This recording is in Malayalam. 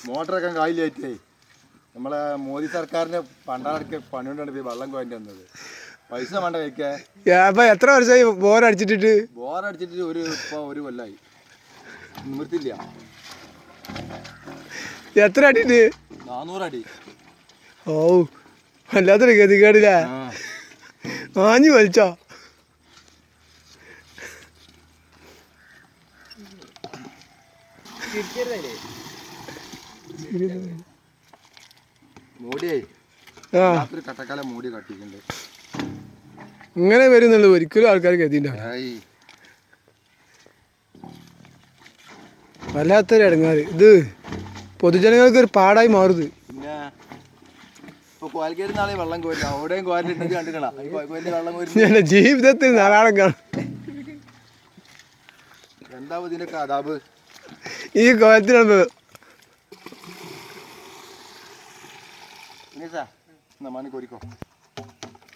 മോട്ടറൊക്കെ കായില്ലായിട്ടേ നമ്മളെ മോദി സർക്കാരിന്റെ പണ്ടാടൊക്കെ പണികൊണ്ടാണ് വെള്ളം കോയന്റെ വന്നത്. പൈസ വേണ്ട കഴിക്കാൻ. എത്ര വർഷമായി ബോറടിച്ചിട്ട്? ബോറടിച്ചിട്ട് ഒരു കൊല്ലായി. നിവൃത്തില്ല. എത്ര അടിണ്ട്? 400 അടി. ഓ വല്ലാത്തൊരു ഗതികേടില്ല. ആഞ്ഞു വലിച്ചോ? കട്ടക്കാലം മൂടി കട്ടിട്ടുണ്ട്. ഇങ്ങനെ വരുന്നുള്ളൂ, ഒരിക്കലും ആൾക്കാർ ഗതിണ്ട. വല്ലാത്തൊരു ഇടങ്ങാറ്. ഇത് പൊതുജനങ്ങൾക്ക് ഒരു പാടായി മാറുത്. പിന്നെ ജീവിതത്തിൽ ധാരാളം കാണും. എന്താ ഇതിന്റെ കഥാബ്? ഈ കോലത്തിലാണ് മണി കോരിക്കോ.